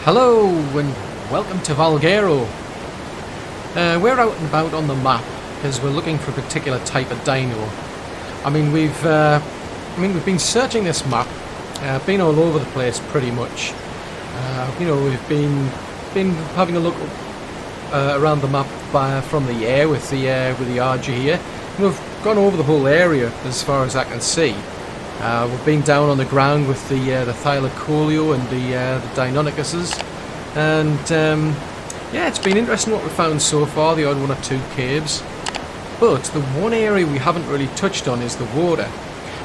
Hello and welcome to Valguero. We're out and about on the map because we're looking for a particular type of dino. We've been searching this map, been all over the place pretty much. We've been having a look around the map from the air with the RG here. We've gone over the whole area as far as I can see. We've been down on the ground with the Thylacoleo and the Deinonychuses, and it's been interesting what we've found so far, the odd one or two caves. But the one area we haven't really touched on is the water.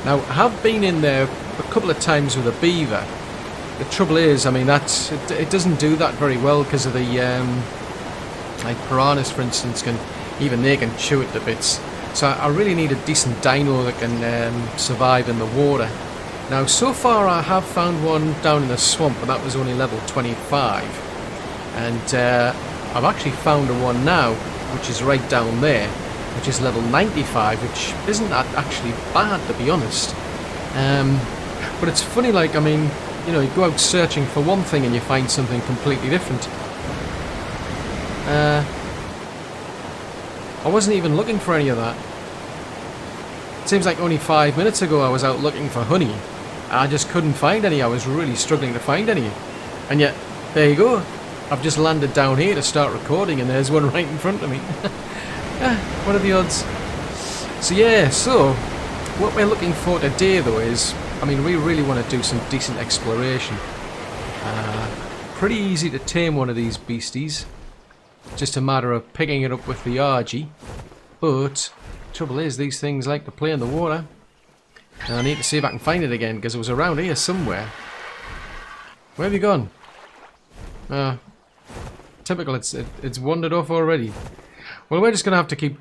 Now, I have been in there a couple of times with a beaver. The trouble is, it doesn't do that very well because of the like piranhas, for instance, they can chew it to bits. So I really need a decent dino that can survive in the water. Now, so far I have found one down in the swamp, but that was only level 25. And I've actually found one now, which is right down there, which is level 95, which isn't actually bad, to be honest. But it's funny, like, you go out searching for one thing and you find something completely different. I wasn't even looking for any of that. It seems like only 5 minutes ago I was out looking for honey. I just couldn't find any. I was really struggling to find any. And yet, there you go. I've just landed down here to start recording and there's one right in front of me. What are the odds? So what we're looking for today though is, we really want to do some decent exploration. Pretty easy to tame one of these beasties. Just a matter of picking it up with the RG. But trouble is, these things like to play in the water. And I need to see if I can find it again because it was around here somewhere. Where have you gone? Typical, it's wandered off already. Well, we're just going to have to keep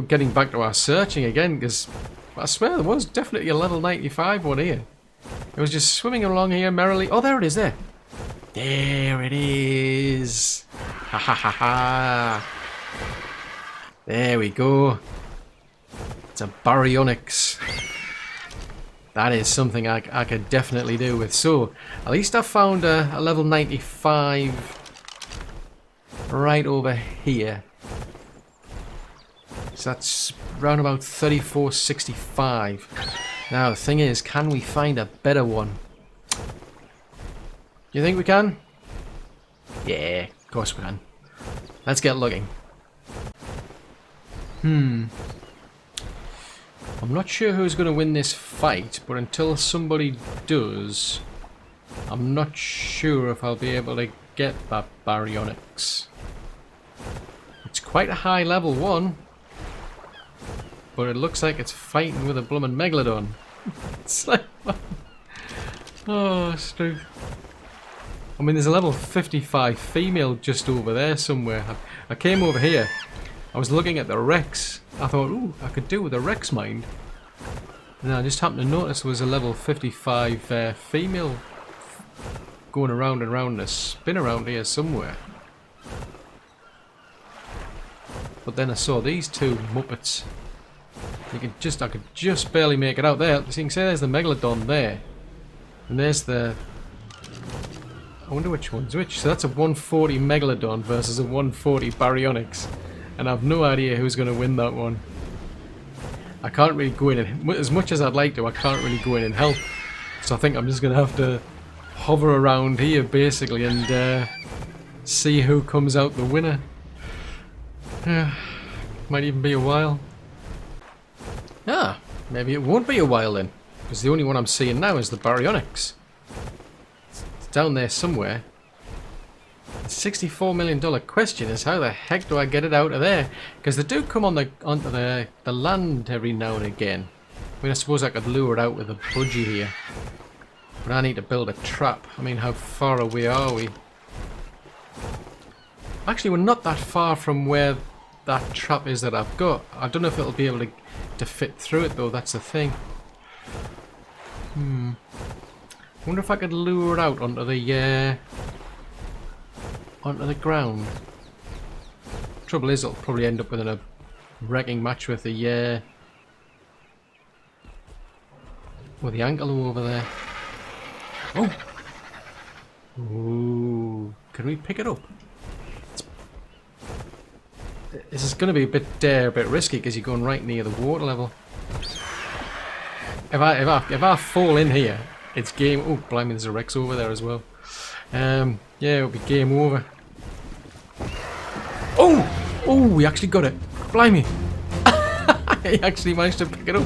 getting back to our searching again because I swear there was definitely a level 95 one here. It was just swimming along here merrily. Oh, there it is there. There it is. Ha ha ha ha. There we go. It's a Baryonx. That is something I could definitely do with. So, at least I found a level 95 right over here. So that's around about 3465. Now, the thing is, can we find a better one? You think we can? Yeah, of course we can. Let's get looking. I'm not sure who's going to win this fight, but until somebody does, I'm not sure if I'll be able to get that Baryonx. It's quite a high level one, but it looks like it's fighting with a bloomin' megalodon. It's like, oh, Stu. There's a level 55 female just over there somewhere. I came over here. I was looking at the Rex. I thought, ooh, I could do with a Rex mind. And I just happened to notice there was a level 55 female going around and around a spin around here somewhere. But then I saw these two Muppets. I could just barely make it out there. So you can see there's the Megalodon there. And there's the... I wonder which one's which. So that's a 140 Megalodon versus a 140 Baryonx. And I've no idea who's going to win that one. I can't really go in and... As much as I'd like to, I can't really go in and help. So I think I'm just going to have to hover around here, basically, and see who comes out the winner. Might even be a while. Maybe it won't be a while then. Because the only one I'm seeing now is the Baryonx. It's down there somewhere. The $64 million question is how the heck do I get it out of there? Because they do come onto the land every now and again. I suppose I could lure it out with a budgie here. But I need to build a trap. How far away are we? Actually, we're not that far from where that trap is that I've got. I don't know if it'll be able to fit through it though, that's the thing. I wonder if I could lure it out onto the ground. Trouble is, it'll probably end up with a wrecking match with the angle over there. Oh! Ooh. Can we pick it up? This is going to be a bit risky because you're going right near the water level. If I fall in here, it's game. Oh, blimey, there's a Rex over there as well. Yeah, it'll be game over. Oh, we actually got it. Blimey. He actually managed to pick it up.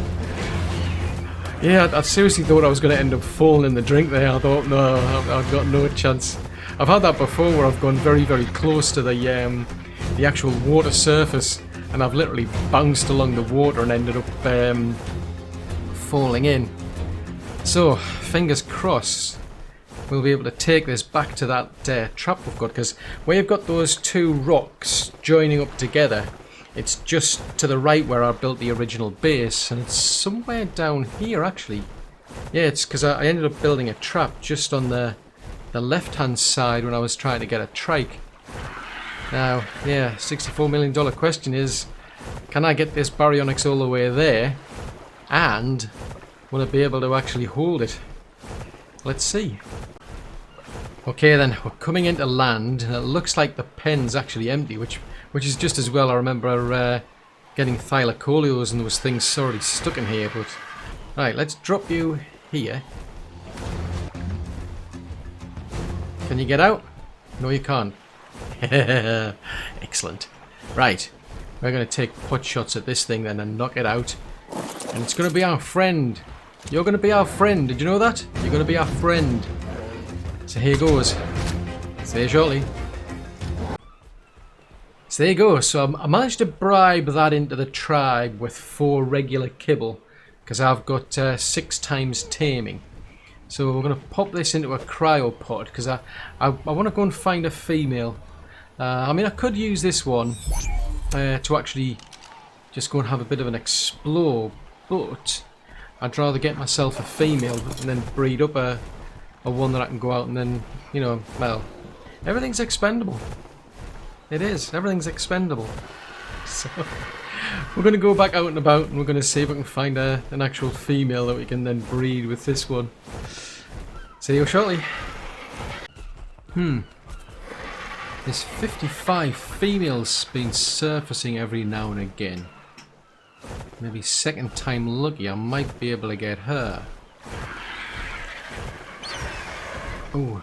Yeah, I seriously thought I was going to end up falling in the drink there. I thought, no, I've got no chance. I've had that before where I've gone very, very close to the actual water surface, and I've literally bounced along the water and ended up falling in. So, fingers crossed, we'll be able to take this back to that trap we've got, because where you've got those two rocks joining up together, it's just to the right where I built the original base, and it's somewhere down here actually. Yeah, it's because I ended up building a trap just on the left hand side when I was trying to get a trike. Now, yeah, $64 million question is, can I get this Baryonx all the way there, and will I be able to actually hold it? Let's see. Okay then, we're coming into land, and it looks like the pen's actually empty, which is just as well. I remember getting thylacoleos and there was things already stuck in here, but... Right, let's drop you here. Can you get out? No, you can't. Excellent. Right, we're going to take pot shots at this thing then and knock it out. And it's going to be our friend. You're going to be our friend. Did you know that? You're going to be our friend. So here goes. See you shortly. So there you go. So I managed to bribe that into the tribe with 4 regular kibble, because I've got 6 times taming. So we're going to pop this into a cryopod, because I want to go and find a female. I mean, I could use this one to actually just go and have a bit of an explore, but I'd rather get myself a female and then breed up a one that I can go out and then, you know, well, everything's expendable. It is. Everything's expendable. So we're going to go back out and about, and we're going to see if we can find an actual female that we can then breed with this one. See you shortly. There's 55 females been surfacing every now and again. Maybe second time lucky, I might be able to get her. Oh,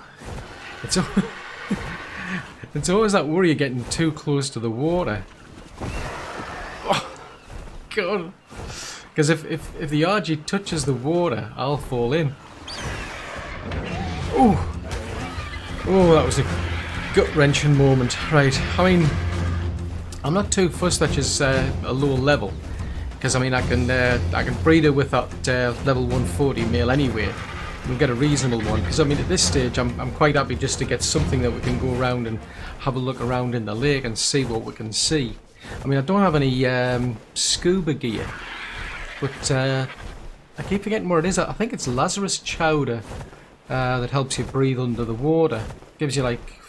it's always that worry of getting too close to the water. Oh, God. Because if the RG touches the water, I'll fall in. Oh, that was a gut-wrenching moment. Right, I mean, I'm not too fussed that she's a low level, because I mean I can breed her with that level 140 male anyway. We'll get a reasonable one, because I mean at this stage I'm quite happy just to get something that we can go around and have a look around in the lake and see what we can see. I mean, I don't have any scuba gear, but I keep forgetting what it is. I think it's Lazarus Chowder that helps you breathe under the water. Gives you like,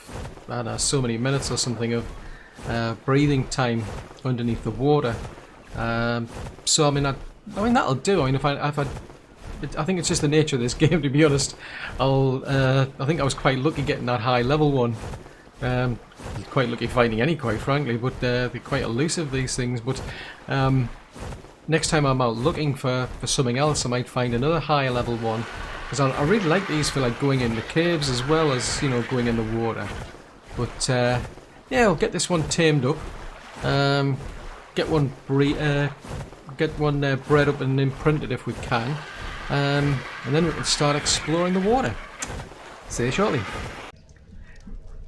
I don't know, so many minutes or something of breathing time underneath the water. So I mean that'll do. I mean, I think it's just the nature of this game, to be honest. I think I was quite lucky getting that high level one. Quite lucky finding any, quite frankly, but they're quite elusive, these things. But next time I'm out looking for something else, I might find another higher level one, because I really like these for like going in the caves as well as, you know, going in the water. But yeah, I'll get this one tamed up, get one bred up and imprinted if we can. And then we can start exploring the water. See you shortly.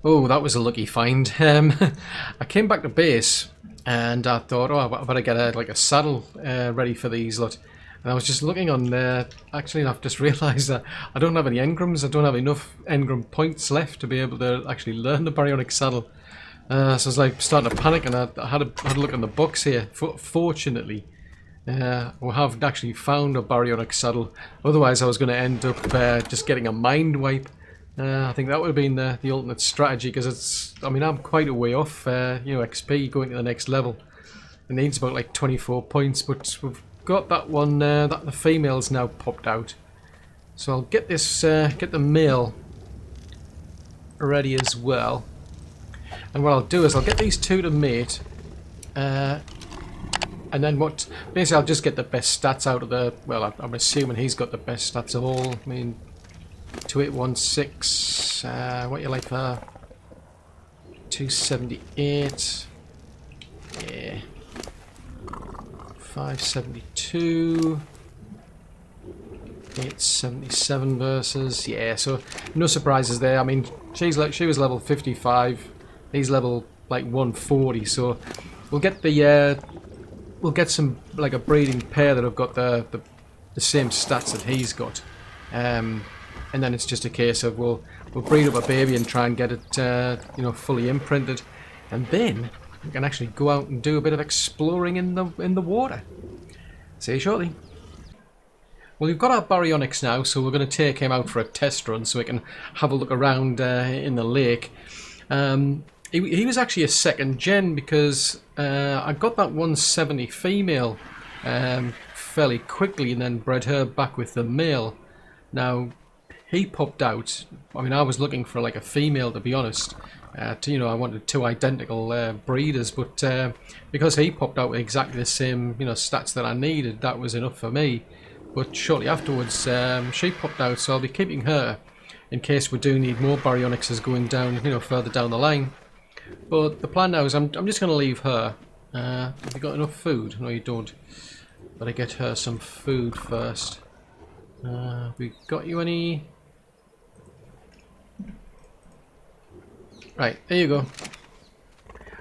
Oh, that was a lucky find. I came back to base and I thought, oh, I better get a saddle ready for these lot. And I was just looking on there. Actually, I've just realised that I don't have any engrams. I don't have enough engram points left to be able to actually learn the Baryonx saddle. So I was like starting to panic, and I had a look in the box here. Fortunately, we have actually found a Baryonx saddle. Otherwise, I was going to end up just getting a mind wipe. I think that would have been the ultimate strategy, because it's, I mean, I'm quite a way off, you know, XP going to the next level. It needs about like 24 points, but we've got that one, that the female's now popped out. So I'll get this, get the male ready as well. And what I'll do is I'll get these two to mate. And then basically I'll just get the best stats out of the, well, I'm assuming he's got the best stats of all. I mean, 2816, what you like for 278, yeah, 572, 877 versus, yeah, so no surprises there. I mean, she was level 55, he's level like 140, so we'll get some like a breeding pair that have got the same stats that he's got, and then it's just a case of we'll breed up a baby and try and get it you know, fully imprinted, and then we can actually go out and do a bit of exploring in the water. See you shortly. Well, we've got our Baryonx now, so we're going to take him out for a test run so we can have a look around in the lake. He was actually a second gen because I got that 170 female fairly quickly and then bred her back with the male. Now, he popped out. I mean, I was looking for like a female, to be honest. You know, I wanted two identical breeders, but because he popped out with exactly the same, you know, stats that I needed, that was enough for me. But shortly afterwards, she popped out, so I'll be keeping her in case we do need more Baryonyxes going down, you know, further down the line. But the plan now is I'm just going to leave her. Have you got enough food? No, you don't. Better get her some food first. We got you any? Right, there you go.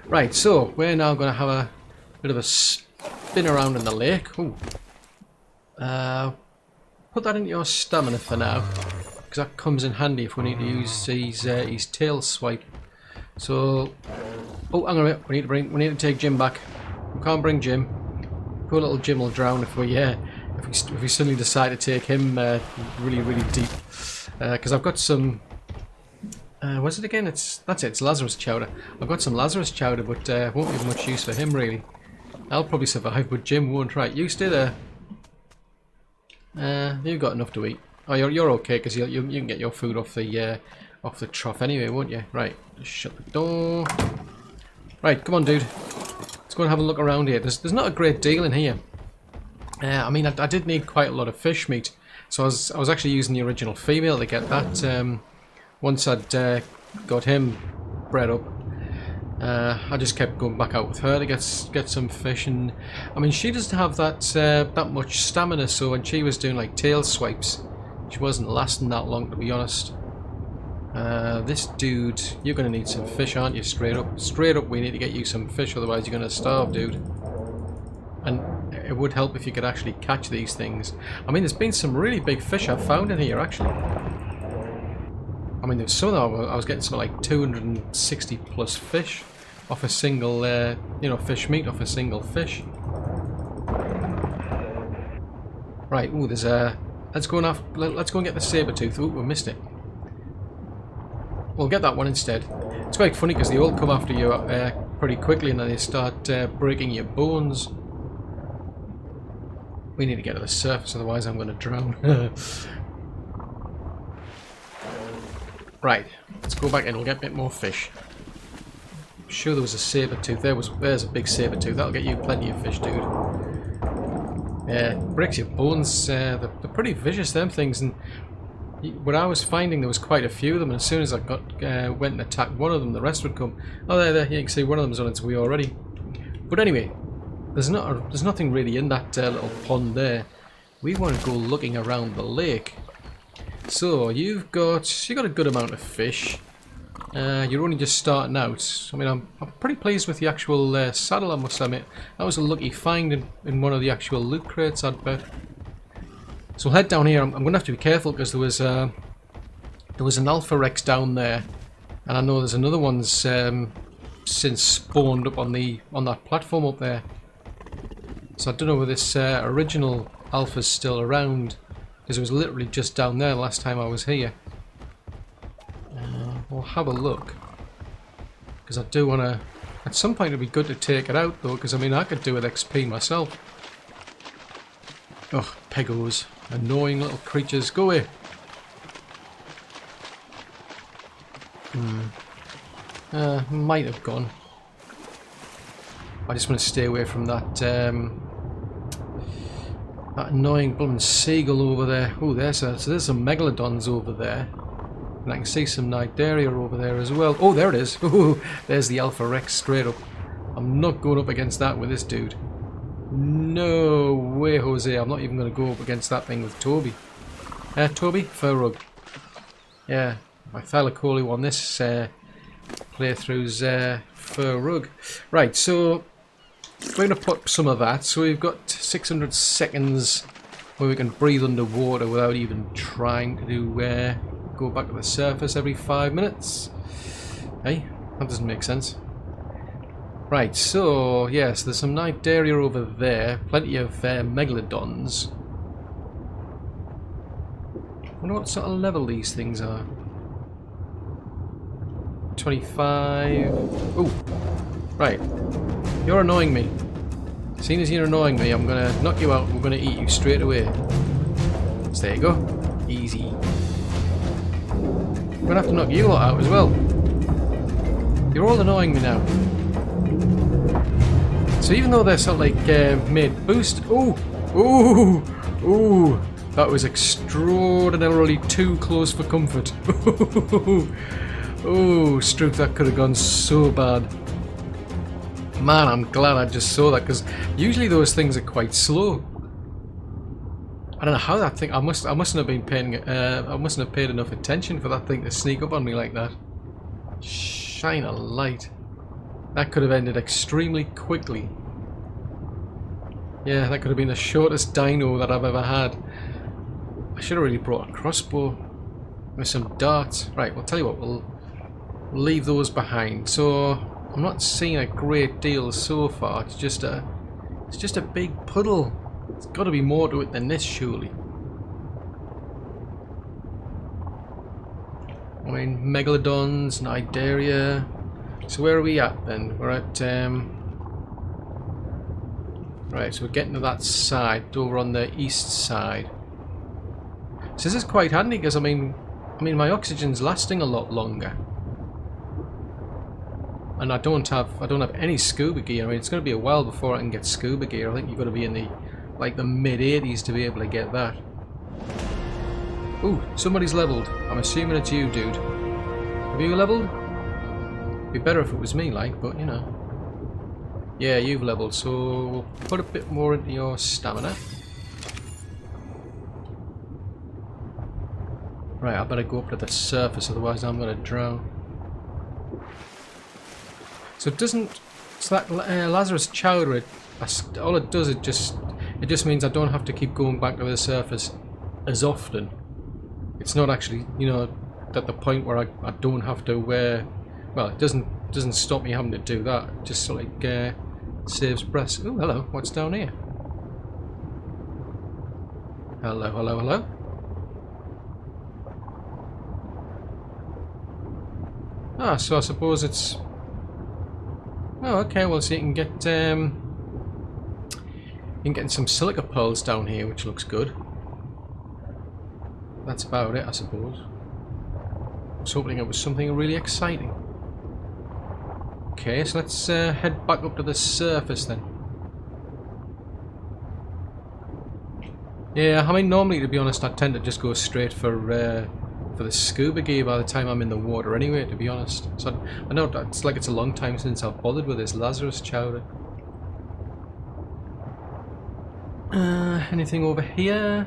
Right, so we're now going to have a bit of a spin around in the lake. Ooh. Put that into your stamina for now, because that comes in handy if we need to use his tail swipe. So, oh, hang on a minute. We need to take Jim back. We can't bring Jim. Poor little Jim will drown if we suddenly decide to take him really deep. Because I've got some. What's it again? It's Lazarus Chowder. I've got some Lazarus Chowder, but won't be much use for him really. I'll probably survive, but Jim won't. Right, you stay there. You've got enough to eat. Oh, you're okay because you can get your food off the trough anyway, won't you? Right, just shut the door. Right, come on, dude. Let's go and have a look around here. There's not a great deal in here. I mean, I did need quite a lot of fish meat, so I was actually using the original female to get that. Once I'd got him bred up, I just kept going back out with her to get some fish, and I mean, she doesn't have that much stamina, so when she was doing like tail swipes, she wasn't lasting that long, to be honest. This dude, you're gonna need some fish, aren't you? Straight up, we need to get you some fish, otherwise you're gonna starve, dude. And it would help if you could actually catch these things. I mean, there's been some really big fish I've found in here, actually. I mean, there's some of them, I was getting something like 260 plus fish off a single, you know, fish meat off a single fish. Right, ooh, there's a... Let's go and get the saber tooth. Ooh, we missed it. We'll get that one instead. It's quite funny because they all come after you pretty quickly and then they start breaking your bones. We need to get to the surface, otherwise I'm going to drown. Right, let's go back in, we'll get a bit more fish. I'm sure there was a saber tooth. There's a big saber tooth. That'll get you plenty of fish, dude. Yeah, breaks your bones. They're pretty vicious, them things. And what I was finding, there was quite a few of them. And as soon as I went and attacked one of them, the rest would come. Oh, there. You can see one of them's on its way already. But anyway, there's nothing really in that little pond there. We want to go looking around the lake. So you got a good amount of fish. You're only just starting out. I mean, I'm pretty pleased with the actual saddle, I must admit. That was a lucky find in one of the actual loot crates, I'd bet. So we'll head down here. I'm going to have to be careful because there was an Alpha Rex down there, and I know there's another one's since spawned up on that platform up there. So I don't know whether this original Alpha's still around, because it was literally just down there last time I was here. We'll have a look, because I do want to... At some point it'd be good to take it out though, because I mean I could do with XP myself. Ugh, pegos. Annoying little creatures. Go away. Might have gone. I just want to stay away from that that annoying blooming seagull over there. Oh, there's some megalodons over there. And I can see some Cnidaria over there as well. Oh, there it is. Ooh, there's the Alpha Rex straight up. I'm not going up against that with this dude. No way, Jose. I'm not even going to go up against that thing with Toby. Toby? Fur rug. Yeah, my Thylacoleo on this playthrough's fur rug. Right, so we're going to put some of that. So we've got 600 seconds where we can breathe underwater without even trying to go back to the surface every 5 minutes. Hey, that doesn't make sense. Right, so yes, there's some Cnidaria over there, plenty of megalodons. I wonder what sort of level these things are. 25. Oh, right. You're annoying me. Seeing as you're annoying me, I'm gonna knock you out and we're gonna eat you straight away. So there you go. Easy. I'm gonna have to knock you lot out as well. You're all annoying me now. So even though they're sort of like made boost, ooh, that was extraordinarily too close for comfort. Oh, Stroop, that could have gone so bad. Man, I'm glad I just saw that because usually those things are quite slow. I don't know how that thing. I mustn't have been paying. I mustn't have paid enough attention for that thing to sneak up on me like that. Shine a light. That could have ended extremely quickly. Yeah, that could have been the shortest dino that I've ever had. I should have really brought a crossbow with some darts. Right, we'll tell you what, we'll leave those behind. So I'm not seeing a great deal so far. It's just a big puddle. There's got to be more to it than this, surely. I mean, megalodons, Cnidaria. So where are we at then? We're at right, so we're getting to that side, over on the east side. So this is quite handy because I mean my oxygen's lasting a lot longer, and I don't have any scuba gear. I mean, it's going to be a while before I can get scuba gear. I think you've got to be in the mid-80s to be able to get that. Ooh, somebody's leveled. I'm assuming it's you, dude. Have you leveled? Be better if it was me, like, but you know. Yeah, you've leveled, so we'll put a bit more into your stamina. Right, I better go up to the surface, otherwise I'm going to drown. So it doesn't. So that Lazarus Chowder, all it does, it just means I don't have to keep going back to the surface as often. It's not actually, you know, at the point where I don't have to well, it doesn't stop me having to do that. It just sort of like saves breaths. Oh, hello. What's down here? Hello, hello, hello. Ah, so I suppose it's. Oh, okay. Well, so you can get some silica pearls down here, which looks good. That's about it, I suppose. I was hoping it was something really exciting. Okay, so let's head back up to the surface then. Yeah, I mean, normally, to be honest, I tend to just go straight for the scuba gear by the time I'm in the water anyway, to be honest. So I know it's like it's a long time since I've bothered with this Lazarus Chowder. Anything over here?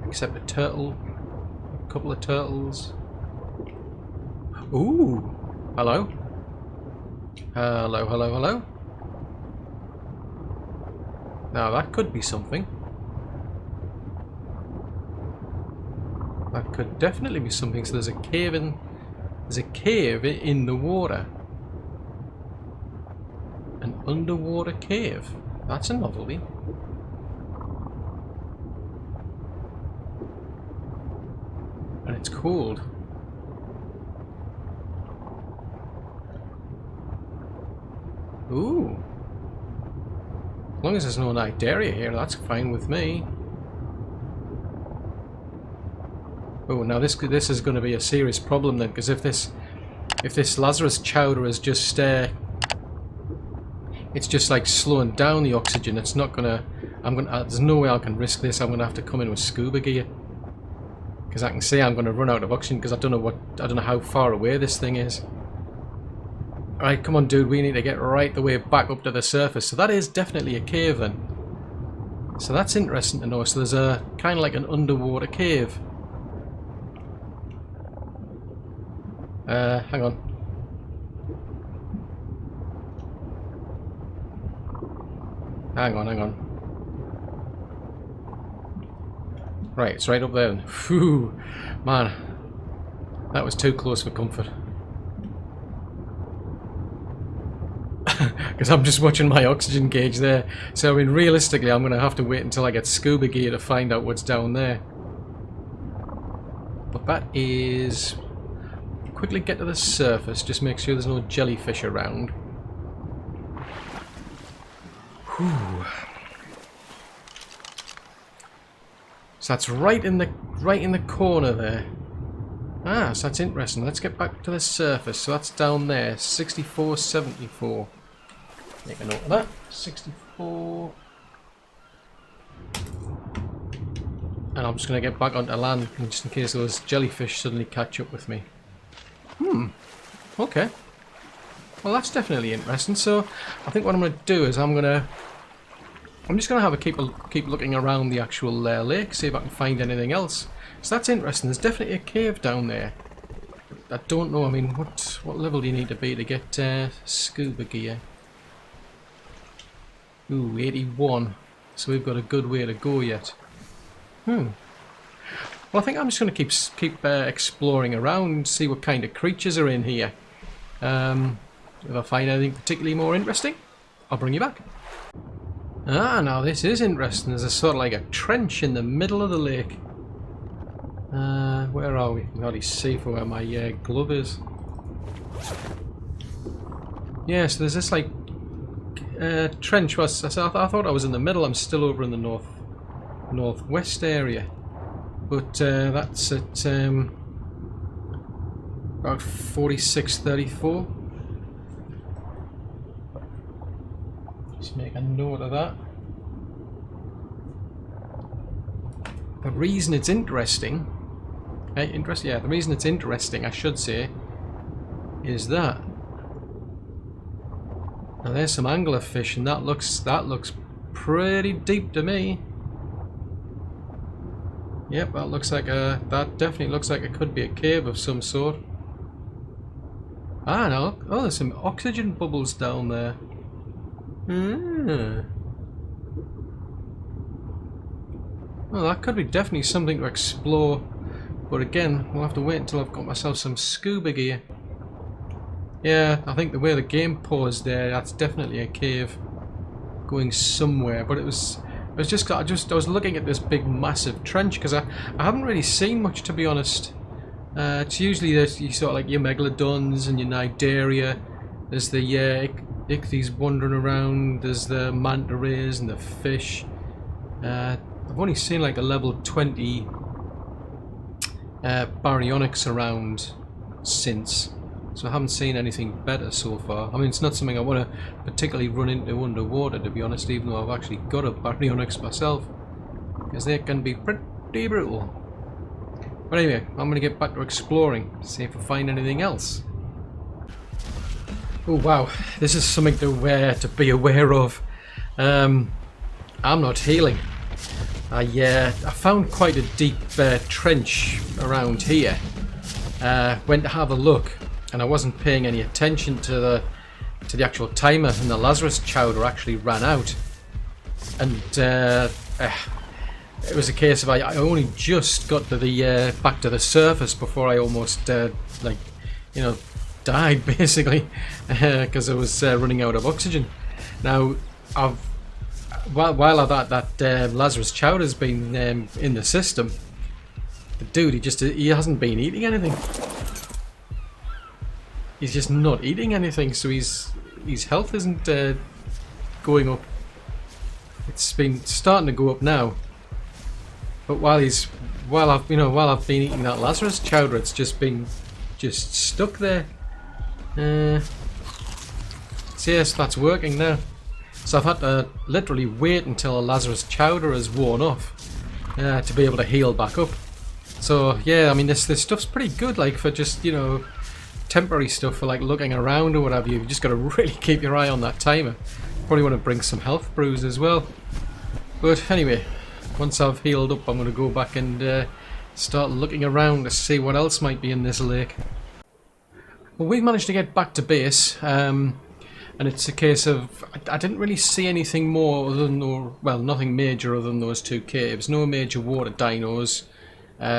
Except a turtle. A couple of turtles. Ooh! Hello? Hello, hello, hello? Now that could be something. That could definitely be something. So there's a cave in the water. An underwater cave. That's a novelty. And it's cold. Ooh. As long as there's no Cnidaria here, that's fine with me. Oh, now this is going to be a serious problem then, because if this Lazarus Chowder is just it's just like slowing down the oxygen. It's not gonna. There's no way I can risk this. I'm gonna have to come in with scuba gear, because I can see I'm gonna run out of oxygen because I don't know how far away this thing is. All right, come on, dude. We need to get right the way back up to the surface. So that is definitely a cave then. So that's interesting to know. So there's a kind of like an underwater cave. Hang on. Hang on. Right, it's right up there. Phew, man. That was too close for comfort. Because I'm just watching my oxygen gauge there. So, I mean, realistically, I'm going to have to wait until I get scuba gear to find out what's down there. But that is... Quickly get to the surface, just make sure there's no jellyfish around. Whew. So that's right in the corner there. Ah, so that's interesting. Let's get back to the surface. So that's down there, 6474. Make a note of that. 64. And I'm just going to get back onto land just in case those jellyfish suddenly catch up with me. Okay. Well, that's definitely interesting. So, I think what I'm going to do is I'm just going to have a keep looking around the actual lake, see if I can find anything else. So that's interesting. There's definitely a cave down there. I don't know. I mean, what level do you need to be to get scuba gear? Ooh, 81. So we've got a good way to go yet. Well, I think I'm just going to keep exploring around, see what kind of creatures are in here. If I find anything particularly more interesting, I'll bring you back. Ah, now this is interesting. There's a sort of like a trench in the middle of the lake. Where are we? I can hardly see from where my glove is. Yeah, so there's this like trench. I thought I was in the middle. I'm still over in the northwest area. But that's at about 4634. Just make a note of that. The reason it's interesting, the reason it's interesting, I should say, is that now there's some anglerfish, and that looks pretty deep to me. Yep, that definitely looks like it could be a cave of some sort. Ah, no. Oh, there's some oxygen bubbles down there. Well, that could be definitely something to explore. But again, we'll have to wait until I've got myself some scuba gear. Yeah, I think the way the game paused there, that's definitely a cave going somewhere. But I was looking at this big massive trench because I haven't really seen much, to be honest. It's usually you sort of like your megalodons and your Nidaria. There's the ichthyes wandering around. There's the manta rays and the fish. I've only seen like a level 20 Baryonx around since, so I haven't seen anything better so far. I mean, it's not something I want to particularly run into underwater, to be honest, even though I've actually got a Baryonx myself, because they can be pretty brutal. But anyway, I'm going to get back to exploring, see if I find anything else. Oh wow, this is something to be aware of. I'm not healing. I found quite a deep trench around here. Went to have a look, and I wasn't paying any attention to the actual timer, and the Lazarus Chowder actually ran out. And it was a case of I only just got to the back to the surface before I almost died basically, because I was running out of oxygen. Now while that Lazarus Chowder's been in the system, the dude he hasn't been eating anything. He's just not eating anything, so his health isn't going up. It's been starting to go up now, but while he's while I've been eating that Lazarus Chowder, it's just been stuck there. So yes, that's working now. So I've had to literally wait until a Lazarus Chowder has worn off to be able to heal back up. So yeah, I mean this stuff's pretty good, like for just temporary stuff, for like looking around or whatever. You've just got to really keep your eye on that timer. Probably want to bring some health brews as well. But anyway, once I've healed up, I'm going to go back and start looking around to see what else might be in this lake. Well, we've managed to get back to base, and it's a case of I didn't really see anything more other than, well, nothing major other than those two caves. No major water dinos,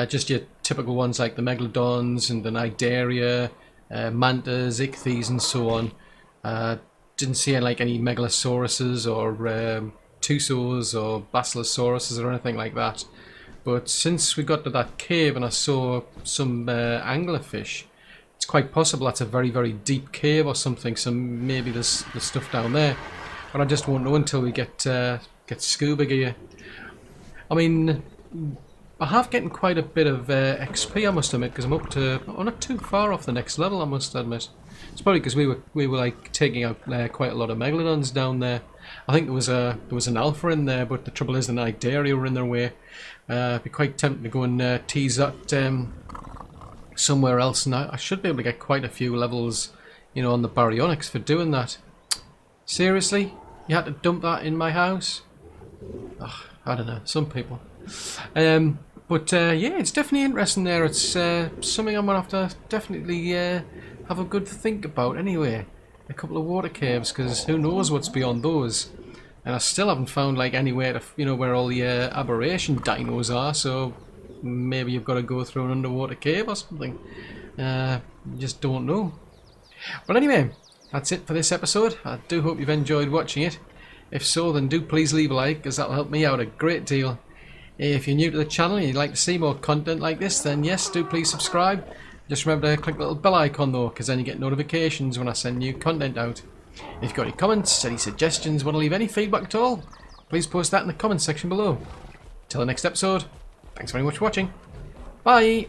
just your typical ones like the megalodons and the Nidaria, mantas, ichthyes, and so on. Didn't see any megalosauruses or tusos or basilosauruses or anything like that. But since we got to that cave and I saw some anglerfish, it's quite possible that's a very, very deep cave or something. So maybe there's stuff down there, but I just won't know until we get scuba gear. I mean, I have getting quite a bit of XP, I must admit, because I'm not too far off the next level, I must admit. It's probably because we were like taking out quite a lot of megalodons down there. I think there was an alpha in there, but the trouble is the Nidaria were in their way. It'd be quite tempting to go and tease that somewhere else, and I should be able to get quite a few levels, on the Baryonx for doing that. Seriously, you had to dump that in my house? Ugh, I don't know, some people. But yeah, it's definitely interesting there. It's something I'm gonna have to definitely have a good think about anyway. A couple of water caves, because who knows what's beyond those. And I still haven't found anywhere to where all the aberration dinos are, so maybe you've got to go through an underwater cave or something. You just don't know. But anyway, that's it for this episode. I do hope you've enjoyed watching it. If so, then do please leave a like, because that'll help me out a great deal. If you're new to the channel and you'd like to see more content like this, then yes, do please subscribe. Just remember to click the little bell icon though, because then you get notifications when I send new content out. If you've got any comments, any suggestions, want to leave any feedback at all, please post that in the comments section below. Till the next episode, thanks very much for watching. Bye!